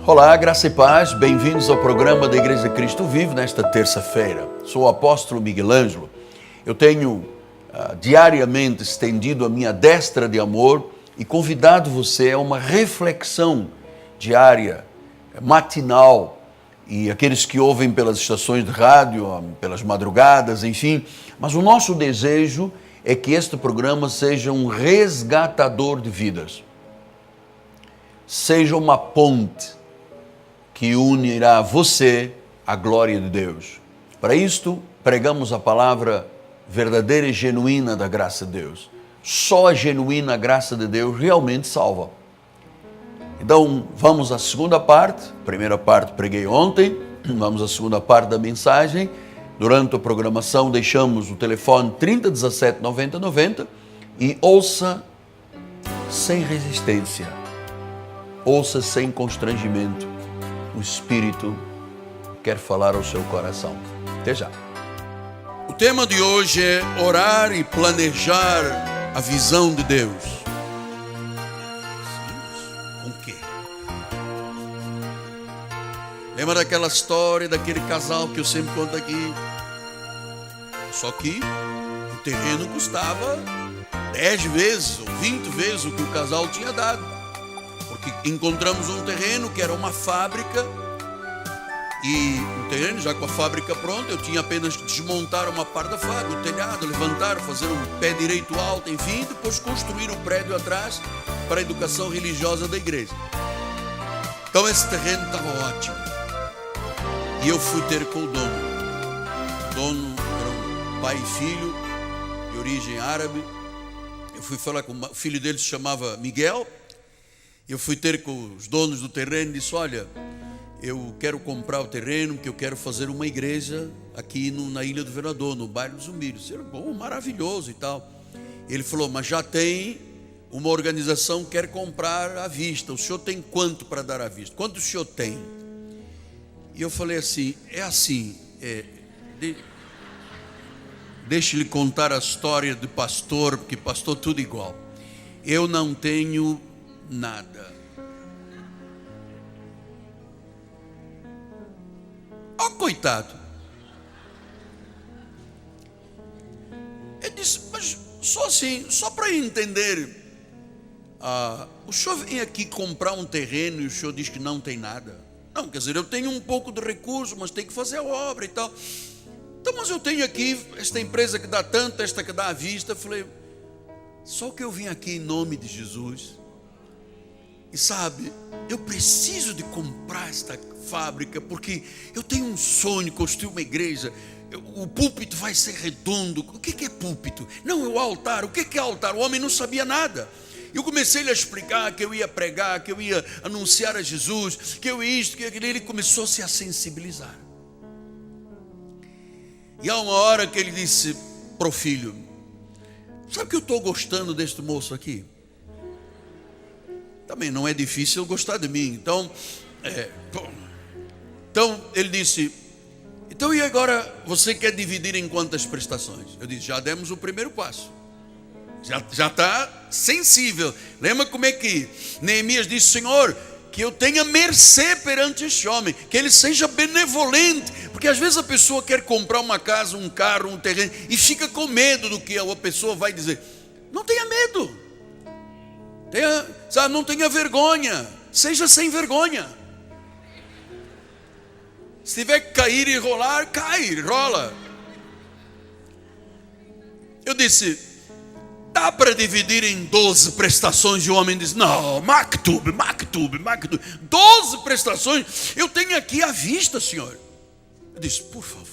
Olá, graça e paz, bem-vindos ao programa da Igreja Cristo Vive nesta terça-feira. Sou o apóstolo Miguel Ângelo. Eu tenho diariamente estendido a minha destra de amor e convidado você a uma reflexão diária, matinal, e aqueles que ouvem pelas estações de rádio, pelas madrugadas, enfim. Mas o nosso desejo é que este programa seja um resgatador de vidas, seja uma ponte que unirá você à glória de Deus. Para isto, pregamos a palavra verdadeira e genuína da graça de Deus. Só a genuína graça de Deus realmente salva. Então, vamos à segunda parte. A primeira parte preguei ontem, vamos à segunda parte da mensagem. Durante a programação, deixamos o telefone 3017 90 90 e ouça sem resistência, ouça sem constrangimento. O Espírito quer falar ao seu coração. Até já. O tema de hoje é orar e planejar a visão de Deus. Com o quê? Lembra daquela história daquele casal que eu sempre conto aqui? Só que o terreno custava 10 vezes ou 20 vezes o que o casal tinha dado. Porque encontramos um terreno que era uma fábrica, e o terreno, já com a fábrica pronta, eu tinha apenas que desmontar uma parte da fábrica, o telhado, levantar, fazer um pé direito alto, enfim, depois construir o prédio atrás para a educação religiosa da igreja. Então esse terreno estava ótimo. E eu fui ter com o dono. O dono era um pai e filho, de origem árabe. Eu fui falar com o filho dele, se chamava Miguel. Eu fui ter com os donos do terreno e disse: olha, eu quero comprar o terreno, porque eu quero fazer uma igreja aqui na Ilha do Vereador, no bairro dos Umírios. Eu, bom, maravilhoso e tal. Ele falou: mas já tem uma organização que quer comprar à vista. O senhor tem quanto para dar à vista? Quanto o senhor tem? E eu falei assim: deixe-lhe contar a história de pastor, porque pastor tudo igual. Eu não tenho nada. Oh, coitado. Eu disse: mas só assim, só para entender, o senhor vem aqui comprar um terreno e o senhor diz que não tem nada? Não, quer dizer, eu tenho um pouco de recurso, mas tenho que fazer a obra e tal. Então, mas eu tenho aqui esta empresa que dá tanto, esta que dá à vista. Eu falei: só que eu vim aqui em nome de Jesus. E sabe, eu preciso de comprar esta fábrica, porque eu tenho um sonho, construir uma igreja. O púlpito vai ser redondo. O que é púlpito? Não, é o altar. O que é altar? O homem não sabia nada. Eu comecei a explicar que eu ia pregar, que eu ia anunciar a Jesus, que eu ia isto, que aquilo. Ele começou-se a sensibilizar. E há uma hora que ele disse para o filho: sabe que eu estou gostando deste moço aqui? Também não é difícil gostar de mim. Então ele disse: então e agora você quer dividir em quantas prestações? Eu disse: já demos o primeiro passo. Já está sensível. Lembra como é que Neemias disse: Senhor, que eu tenha mercê perante este homem, que ele seja benevolente. Porque às vezes a pessoa quer comprar uma casa, um carro, um terreno, e fica com medo do que a pessoa vai dizer. Não tenha medo. Não tenha vergonha. Seja sem vergonha. Se tiver que cair e rolar, cai, rola. Eu disse: dá para dividir em 12 prestações? E o homem disse: não, maktub. 12 prestações, eu tenho aqui à vista, senhor. Eu disse: por favor,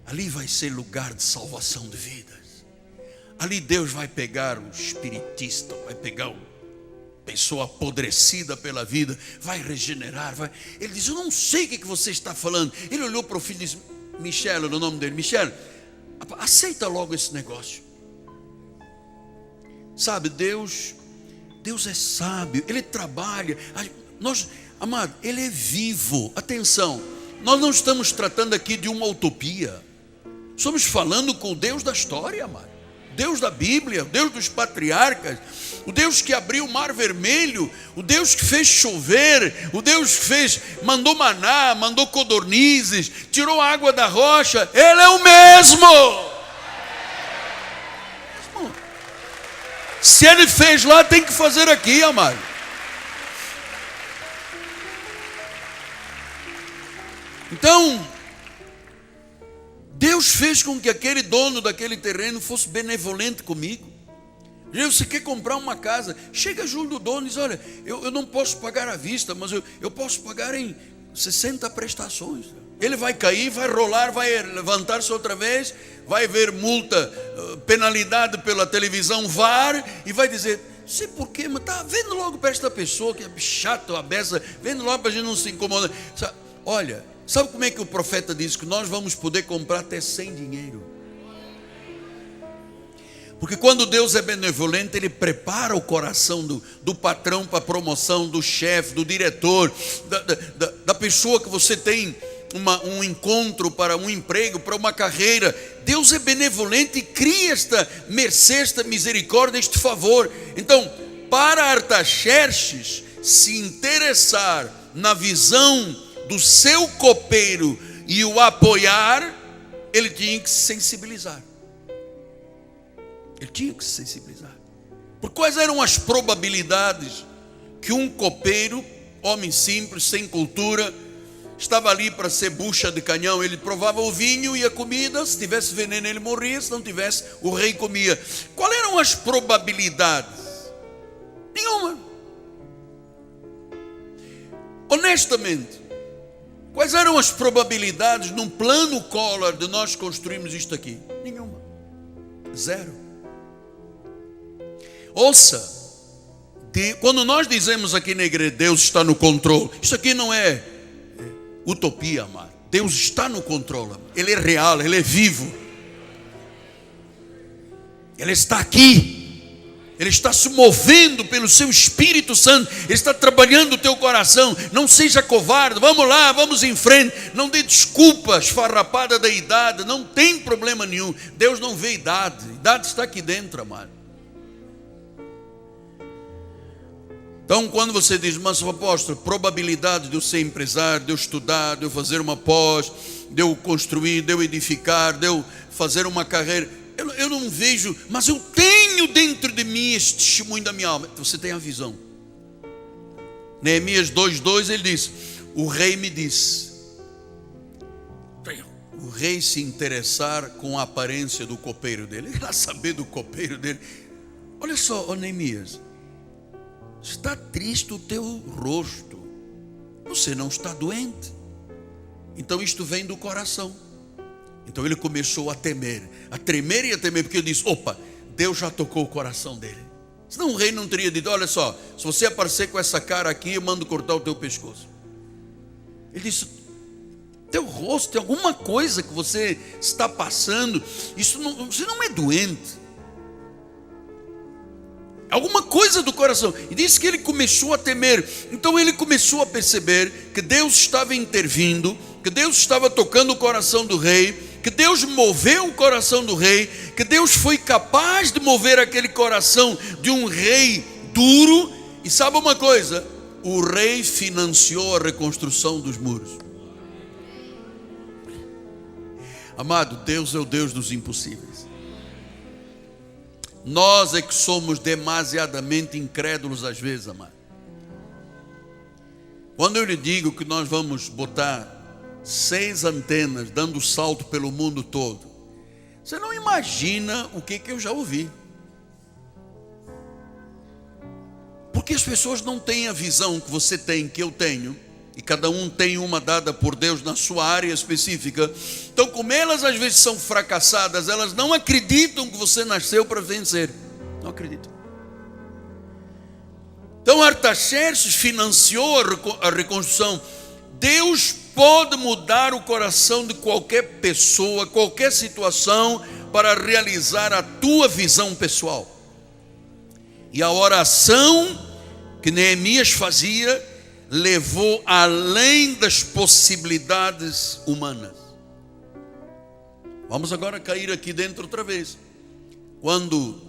ali vai ser lugar de salvação de vidas. Ali Deus vai pegar o espiritista, vai pegar a pessoa apodrecida pela vida, vai regenerar, vai. Ele disse: eu não sei o que você está falando. Ele olhou para o filho e disse: Michel, era o nome dele. Michel, aceita logo esse negócio. Sabe, Deus é sábio, Ele trabalha. Amado, Ele é vivo. Atenção, nós não estamos tratando aqui de uma utopia. Estamos falando com o Deus da história, amado. Deus da Bíblia, Deus dos patriarcas. o Deus que abriu o mar vermelho, o Deus que fez chover, o Deus que mandou maná, mandou codornizes, tirou a água da rocha, Ele é o mesmo. Se Ele fez lá, tem que fazer aqui, amado. Então, Deus fez com que aquele dono daquele terreno fosse benevolente comigo. Você quer comprar uma casa, chega junto do dono e diz: olha, eu não posso pagar à vista, mas eu posso pagar em 60 prestações. Ele vai cair, vai rolar, vai levantar-se outra vez, vai ver multa, penalidade pela televisão VAR, e vai dizer: sei porquê, mas está vendo logo para esta pessoa que é chato, a beça, vendo logo para a gente não se incomodar. Olha, sabe como é que o profeta diz que nós vamos poder comprar até sem dinheiro? Porque quando Deus é benevolente, Ele prepara o coração do patrão para a promoção, do chefe, do diretor, da pessoa que você tem um encontro para um emprego, para uma carreira. Deus é benevolente e cria esta mercê, esta misericórdia, este favor. Então, para Artaxerxes se interessar na visão do seu copeiro e o apoiar, ele tinha que se sensibilizar. Ele tinha que se sensibilizar. Por quais eram as probabilidades que um copeiro, homem simples, sem cultura, estava ali para ser bucha de canhão? Ele provava o vinho e a comida, se tivesse veneno ele morria, se não tivesse o rei comia. Quais eram as probabilidades? Nenhuma. Honestamente, quais eram as probabilidades num plano Collor de nós construirmos isto aqui? Nenhuma. Zero. Ouça, quando nós dizemos aqui na igreja, Deus está no controle, isso aqui não é utopia, amado. Deus está no controle, Ele é real, Ele é vivo, Ele está aqui, Ele está se movendo pelo seu Espírito Santo, Ele está trabalhando o teu coração. Não seja covarde, vamos lá, vamos em frente, não dê desculpas farrapada da idade, não tem problema nenhum. Deus não vê idade, idade está aqui dentro, amado. Então, quando você diz: mas apóstolo, probabilidade de eu ser empresário, de eu estudar, de eu fazer uma pós, de eu construir, de eu edificar, de eu fazer uma carreira, eu não vejo, mas eu tenho dentro de mim este testemunho da minha alma. Você tem a visão. Neemias 2:2 ele diz: o rei me disse. O rei se interessar com a aparência do copeiro dele, ele quer saber do copeiro dele. Olha só, Neemias, está triste o teu rosto, você não está doente. Então isto vem do coração. Então ele começou a temer, a tremer e a temer, porque ele disse: opa, Deus já tocou o coração dele. Senão o rei não teria dito: olha só, se você aparecer com essa cara aqui, eu mando cortar o teu pescoço. Ele disse: teu rosto, tem alguma coisa que você está passando, você não é doente, alguma coisa do coração. E disse que ele começou a temer. Então ele começou a perceber que Deus estava intervindo, que Deus estava tocando o coração do rei, que Deus moveu o coração do rei, que Deus foi capaz de mover aquele coração de um rei duro. E sabe uma coisa? O rei financiou a reconstrução dos muros. Amado, Deus é o Deus dos impossíveis. Nós é que somos demasiadamente incrédulos às vezes, amado. Quando eu lhe digo que nós vamos botar 6 antenas dando salto pelo mundo todo, você não imagina o que eu já ouvi. Porque as pessoas não têm a visão que você tem, que eu tenho, e cada um tem uma dada por Deus na sua área específica. Então, como elas às vezes são fracassadas, elas não acreditam que você nasceu para vencer. Não acreditam. Então Artaxerxes financiou a reconstrução. Deus pode mudar o coração de qualquer pessoa, qualquer situação, para realizar a tua visão pessoal. E a oração que Neemias fazia levou além das possibilidades humanas. Vamos agora cair aqui dentro outra vez. Quando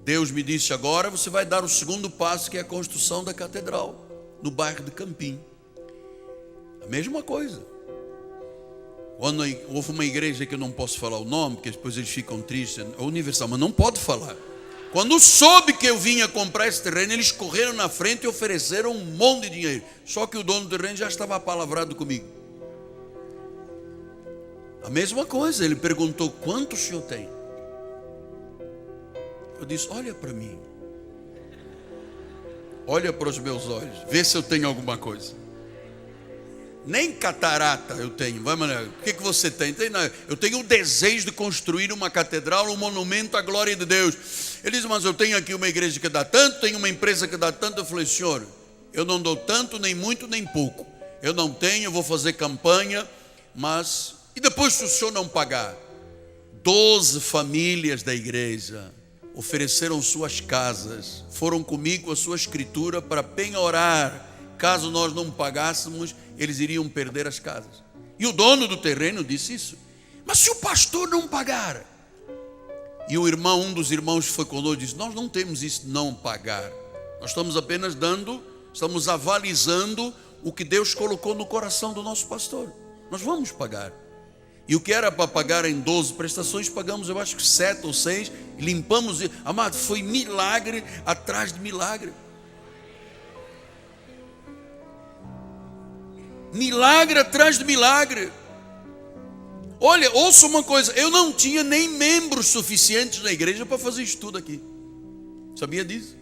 Deus me disse: agora você vai dar o segundo passo, que é a construção da catedral no bairro de Campim. A mesma coisa. Quando houve uma igreja que eu não posso falar o nome, porque depois eles ficam tristes, a Universal, mas não pode falar. Quando soube que eu vinha comprar esse terreno, eles correram na frente e ofereceram um monte de dinheiro. Só que o dono do terreno já estava apalavrado comigo. A mesma coisa, ele perguntou: quanto o senhor tem? Eu disse: olha para mim, olha para os meus olhos, vê se eu tenho alguma coisa. Nem catarata eu tenho. Vai, Manuel, o que você tem? Eu tenho o desejo de construir uma catedral, um monumento à glória de Deus. Ele disse: mas eu tenho aqui uma igreja que dá tanto, tenho uma empresa que dá tanto. Eu falei: senhor, eu não dou tanto, nem muito, nem pouco. Eu não tenho, eu vou fazer campanha, mas... E depois, se o senhor não pagar? 12 famílias da igreja ofereceram suas casas, foram comigo a sua escritura para penhorar. Caso nós não pagássemos, eles iriam perder as casas. E o dono do terreno disse isso: mas se o pastor não pagar? E um dos irmãos foi conosco e disse: nós não temos isso de não pagar. Nós estamos apenas estamos avalizando o que Deus colocou no coração do nosso pastor. Nós vamos pagar. E o que era para pagar em 12 prestações, pagamos, eu acho que 7 ou 6, e limpamos. Amado, foi milagre atrás de milagre. Milagre atrás de milagre. Olha, ouça uma coisa: eu não tinha nem membros suficientes na igreja para fazer isso tudo aqui. Sabia disso?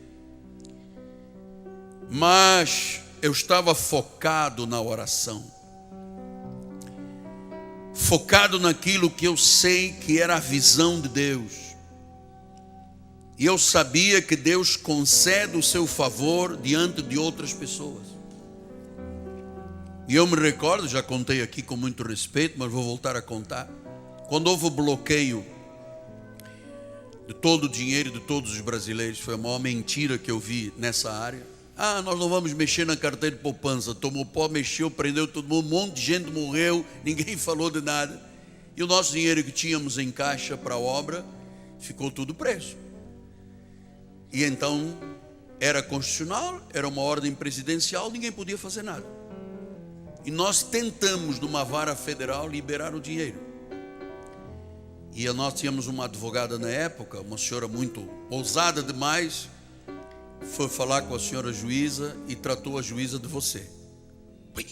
Mas eu estava focado na oração, focado naquilo que eu sei que era a visão de Deus. E eu sabia que Deus concede o seu favor diante de outras pessoas. E eu me recordo, já contei aqui com muito respeito, mas vou voltar a contar. Quando houve o bloqueio de todo o dinheiro de todos os brasileiros, foi a maior mentira que eu vi nessa área. Nós não vamos mexer na carteira de poupança. Tomou pó, mexeu, prendeu todo mundo, um monte de gente morreu, ninguém falou de nada. E o nosso dinheiro que tínhamos em caixa para a obra, ficou tudo preso. E então, era constitucional, era uma ordem presidencial, ninguém podia fazer nada. E nós tentamos, numa vara federal, liberar o dinheiro. E nós tínhamos uma advogada na época, uma senhora muito ousada demais, foi falar com a senhora juíza e tratou a juíza de você.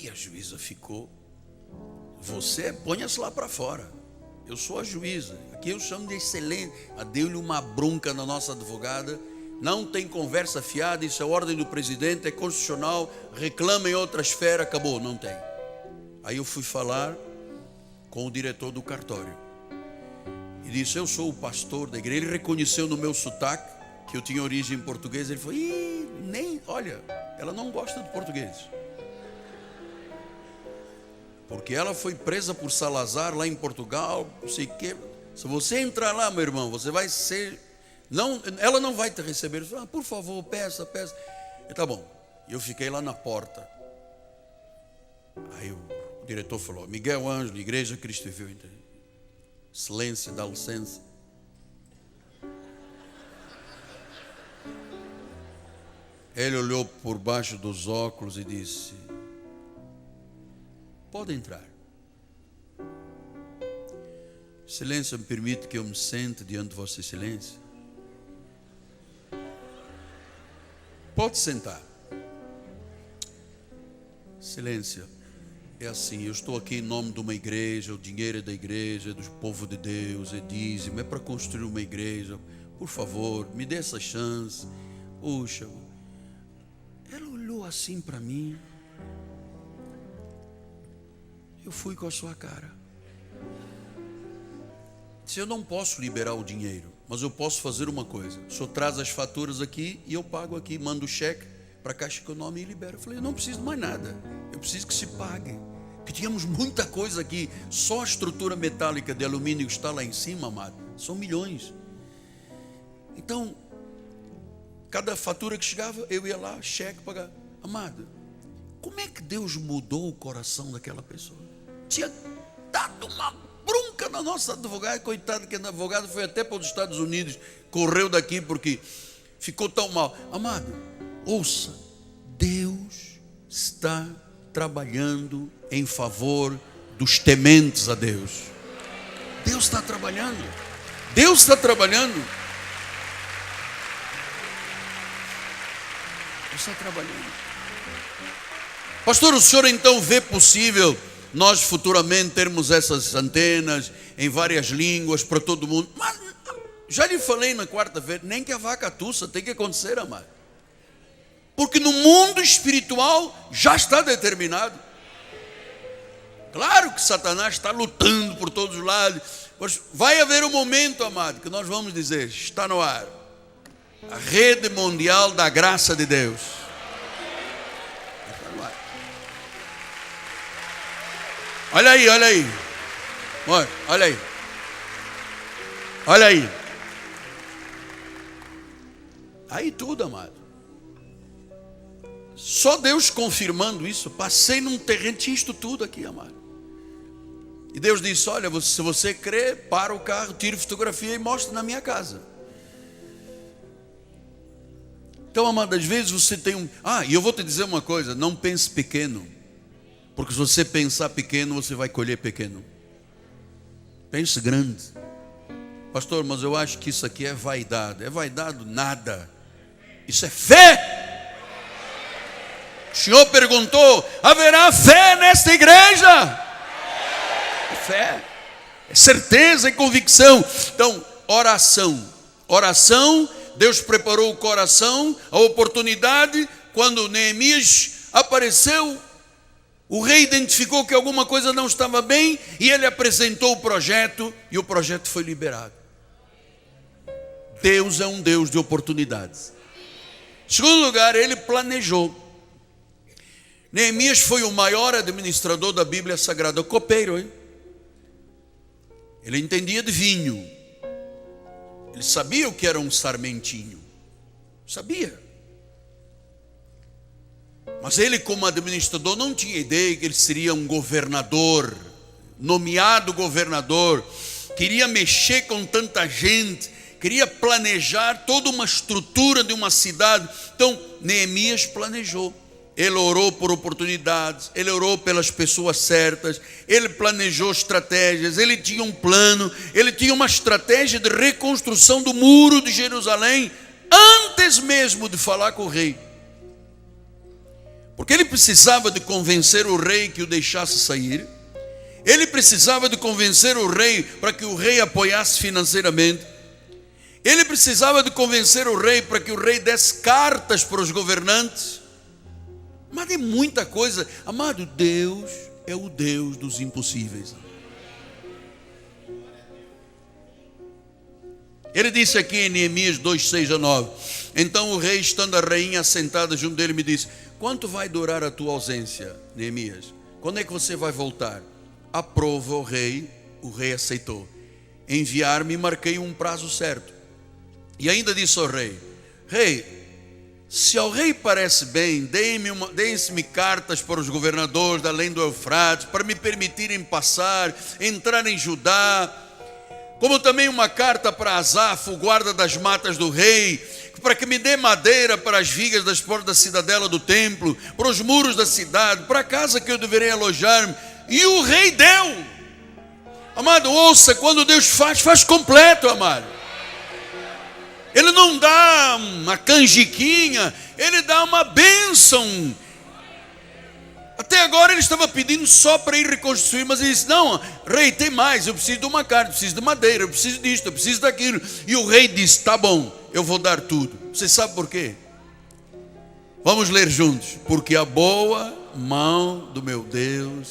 E a juíza ficou: você ponha-se lá para fora, eu sou a juíza, aqui eu chamo de excelente. Deu-lhe uma bronca na nossa advogada. Não tem conversa fiada, isso é ordem do presidente, é constitucional, reclama em outra esfera, acabou, não tem. Aí eu fui falar com o diretor do cartório e disse: eu sou o pastor da igreja. Ele reconheceu no meu sotaque que eu tinha origem portuguesa. Ele falou: olha, ela não gosta de português, porque ela foi presa por Salazar lá em Portugal, não sei o quê. Se você entrar lá, meu irmão, você vai ser... Não, ela não vai te receber. Eu falei: por favor, peça. E tá bom. E eu fiquei lá na porta. Aí o diretor falou: Miguel Ângelo, Igreja Cristo Vivo. Silêncio, dá licença. Ele olhou por baixo dos óculos e disse: pode entrar. Excelência, me permite que eu me sente diante de Vossa Excelência? Pode sentar. Excelência, é assim, eu estou aqui em nome de uma igreja, o dinheiro é da igreja, é do povo de Deus, é dízimo, é para construir uma igreja. Por favor, me dê essa chance. Puxa. Ela olhou assim para mim. Eu fui com a sua cara. Se eu não posso liberar o dinheiro, mas eu posso fazer uma coisa: o senhor traz as faturas aqui e eu pago aqui, mando o cheque para a Caixa Econômica e libera. Eu falei: eu não preciso de mais nada, eu preciso que se pague, porque tínhamos muita coisa aqui. Só a estrutura metálica de alumínio que está lá em cima, amado, são milhões. Então, cada fatura que chegava, eu ia lá, cheque, pagar. Amado, como é que Deus mudou o coração daquela pessoa? Tinha dado uma bronca nunca na nossa advogada, coitado que a advogada foi até para os Estados Unidos, correu daqui porque ficou tão mal. Amado, ouça, Deus está trabalhando em favor dos tementes a Deus. Deus está trabalhando. Deus está trabalhando. Deus está trabalhando. Pastor, o senhor então vê possível nós futuramente termos essas antenas em várias línguas para todo mundo? Mas já lhe falei na quarta-feira, nem que a vaca tussa, tem que acontecer, amado. Porque no mundo espiritual já está determinado. Claro que Satanás está lutando por todos os lados, mas vai haver um momento, amado, que nós vamos dizer, está no ar, a rede mundial da graça de Deus. Está no ar. Olha aí, olha aí. Olha aí. Olha aí. Aí tudo, amado. Só Deus confirmando isso. Passei num terreno, tinha isto tudo aqui, amado. E Deus disse, olha, se você crê, para o carro, tire fotografia e mostre na minha casa. Então, amado, às vezes você tem um... e eu vou te dizer uma coisa, não pense pequeno. Porque se você pensar pequeno, você vai colher pequeno. Pense grande. Pastor, mas eu acho que isso aqui é vaidade. É vaidade nada. Isso é fé. O Senhor perguntou, haverá fé nesta igreja? É fé. É certeza e convicção. Então, oração. Oração, Deus preparou o coração, a oportunidade. Quando Neemias apareceu, o rei identificou que alguma coisa não estava bem e ele apresentou o projeto e o projeto foi liberado. Deus é um Deus de oportunidades. Em segundo lugar, ele planejou. Neemias foi o maior administrador da Bíblia Sagrada, copeiro, hein? Ele entendia de vinho. Ele sabia o que era um sarmentinho. Sabia. Mas ele, como administrador, não tinha ideia que ele seria um governador, nomeado governador, queria mexer com tanta gente, queria planejar toda uma estrutura de uma cidade. Então, Neemias planejou. Ele orou por oportunidades, ele orou pelas pessoas certas, ele planejou estratégias, ele tinha um plano, ele tinha uma estratégia de reconstrução do muro de Jerusalém, antes mesmo de falar com o rei. Porque ele precisava de convencer o rei que o deixasse sair, ele precisava de convencer o rei para que o rei apoiasse financeiramente, ele precisava de convencer o rei para que o rei desse cartas para os governantes. Mas é muita coisa. Amado, Deus é o Deus dos impossíveis. Ele disse aqui em Neemias 2, 6 a 9. Então o rei, estando a rainha assentada junto dele, me disse, quanto vai durar a tua ausência, Neemias? Quando é que você vai voltar? Aprova o rei aceitou. Enviar-me, marquei um prazo certo. E ainda disse ao rei, rei, se ao rei parece bem, deem-me cartas para os governadores da além do Eufrates, para me permitirem passar, entrar em Judá, como também uma carta para Asaf, o guarda das matas do rei, para que me dê madeira para as vigas das portas da cidadela do templo, para os muros da cidade, para a casa que eu deverei alojar-me. E o rei deu. Amado, ouça, quando Deus faz completo, amado. Ele não dá uma canjiquinha, ele dá uma bênção. Até agora ele estava pedindo só para ir reconstruir, mas ele disse, não, rei, tem mais, eu preciso de uma carta, eu preciso de madeira, eu preciso disto, eu preciso daquilo. E o rei disse, tá bom, eu vou dar tudo. Você sabe por quê? Vamos ler juntos. Porque a boa mão do meu Deus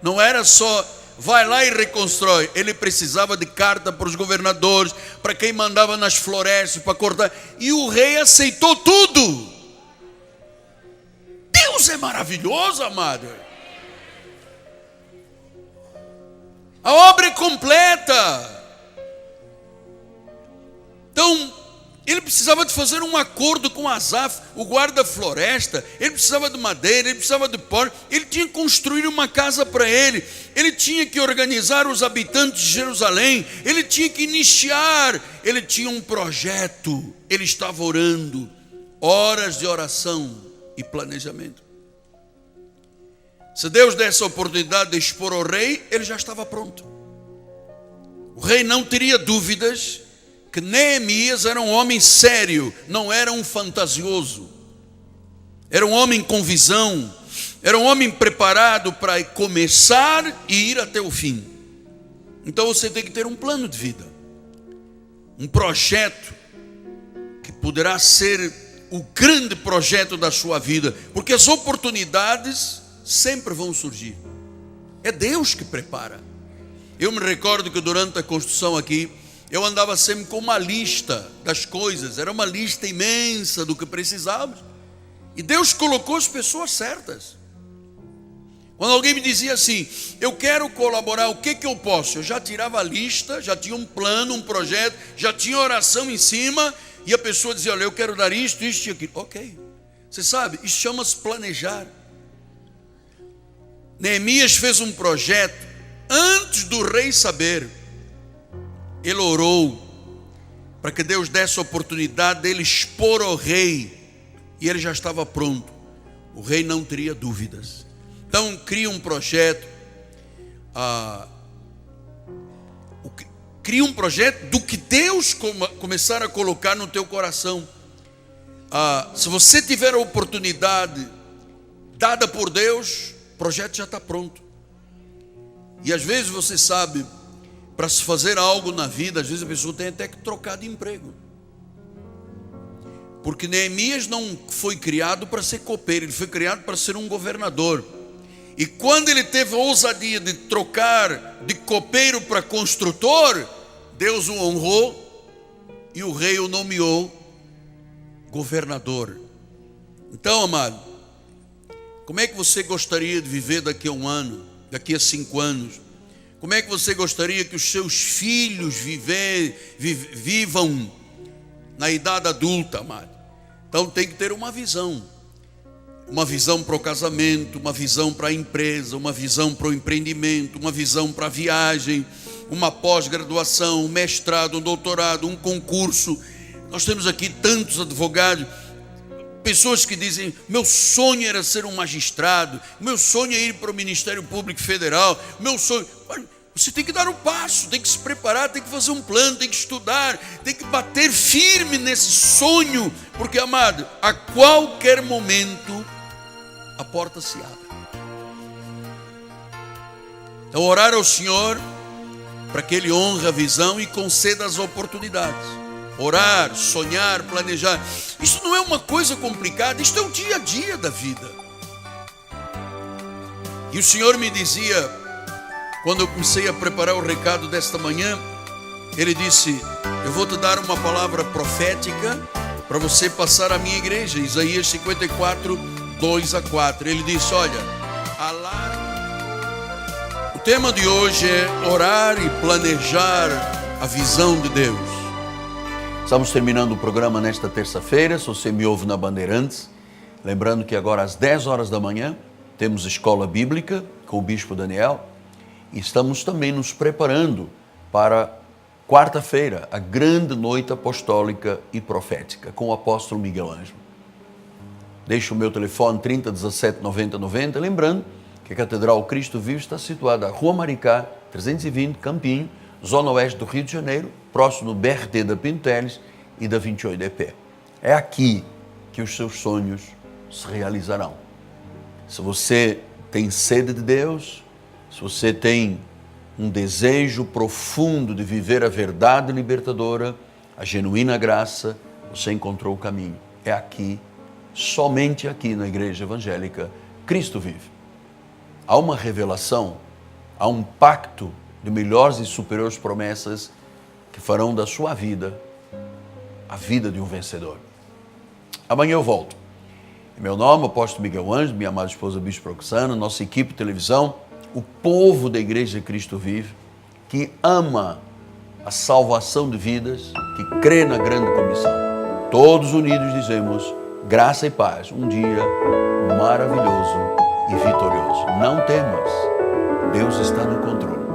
não era só vai lá e reconstrói. Ele precisava de carta para os governadores, para quem mandava nas florestas, para cortar. E o rei aceitou tudo. Deus é maravilhoso, amado. A obra é completa. Então, Ele precisava de fazer um acordo com Asaf, o guarda-floresta. Ele precisava de madeira, ele precisava de pó. Ele tinha que construir uma casa para ele. Ele tinha que organizar os habitantes de Jerusalém. Ele tinha que iniciar. Ele tinha um projeto. Ele estava orando. Horas de oração e planejamento. Se Deus desse a oportunidade de expor ao rei, ele já estava pronto. O rei não teria dúvidas que Neemias era um homem sério, não era um fantasioso. Era um homem com visão, era um homem preparado para começar e ir até o fim. Então você tem que ter um plano de vida, um projeto que poderá ser o grande projeto da sua vida, porque as oportunidades sempre vão surgir. É Deus que prepara. Eu me recordo que durante a construção aqui, eu andava sempre com uma lista das coisas, era uma lista imensa do que precisávamos, e Deus colocou as pessoas certas. Quando alguém me dizia assim, eu quero colaborar, o que eu posso? Eu já tirava a lista, já tinha um plano, um projeto, já tinha oração em cima, e a pessoa dizia, olha, eu quero dar isto e aquilo. Ok, você sabe, isso chama-se planejar. Neemias fez um projeto, antes do rei saber. Ele orou para que Deus desse a oportunidade dele expor ao rei, e ele já estava pronto. O rei não teria dúvidas. Então cria um projeto, cria um projeto do que Deus começar a colocar no teu coração. Se você tiver a oportunidade dada por Deus, o projeto já está pronto. E às vezes você sabe, para se fazer algo na vida, às vezes a pessoa tem até que trocar de emprego. Porque Neemias não foi criado para ser copeiro, ele foi criado para ser um governador. E quando ele teve a ousadia de trocar de copeiro para construtor, Deus o honrou e o rei o nomeou governador. Então, amado, como é que você gostaria de viver daqui a um ano, daqui a 5 anos? Como é que você gostaria que os seus filhos vivam na idade adulta, amado? Então tem que ter uma visão para o casamento, uma visão para a empresa, uma visão para o empreendimento, uma visão para a viagem, uma pós-graduação, um mestrado, um doutorado, um concurso. Nós temos aqui tantos advogados, pessoas que dizem, meu sonho era ser um magistrado, meu sonho é ir para o Ministério Público Federal, meu sonho... Você tem que dar um passo, tem que se preparar, tem que fazer um plano, tem que estudar, tem que bater firme nesse sonho, porque, amado, a qualquer momento a porta se abre. Então orar ao Senhor para que Ele honre a visão e conceda as oportunidades. Orar, sonhar, planejar, isso não é uma coisa complicada, isso é o dia a dia da vida. E o Senhor me dizia, quando eu comecei a preparar o recado desta manhã, Ele disse, eu vou te dar uma palavra profética para você passar à minha igreja. Isaías 54, 2-4. Ele disse, olha, o tema de hoje é orar e planejar a visão de Deus. Estamos terminando o programa nesta terça-feira. Se você me ouve na Bandeirantes, lembrando que agora às 10 horas da manhã temos escola bíblica com o Bispo Daniel. E estamos também nos preparando para quarta-feira, a grande noite apostólica e profética, com o apóstolo Miguel Ângelo. Deixo o meu telefone 30 17 90 90, lembrando que a Catedral Cristo Vive está situada na Rua Maricá, 320, Campinho, zona oeste do Rio de Janeiro, próximo do BRT da Pinto Teles e da 28DP. É aqui que os seus sonhos se realizarão. Se você tem sede de Deus, se você tem um desejo profundo de viver a verdade libertadora, a genuína graça, você encontrou o caminho. É aqui, somente aqui na Igreja Evangélica Cristo Vive. Há uma revelação, há um pacto de melhores e superiores promessas que farão da sua vida a vida de um vencedor. Amanhã eu volto. Meu nome é Apóstolo Miguel Ângelo, minha amada esposa Bispo Roxana, nossa equipe de televisão, o povo da Igreja Cristo Vive, que ama a salvação de vidas, que crê na grande comissão. todos unidos dizemos graça e paz, um dia maravilhoso e vitorioso. Não temas, Deus está no controle.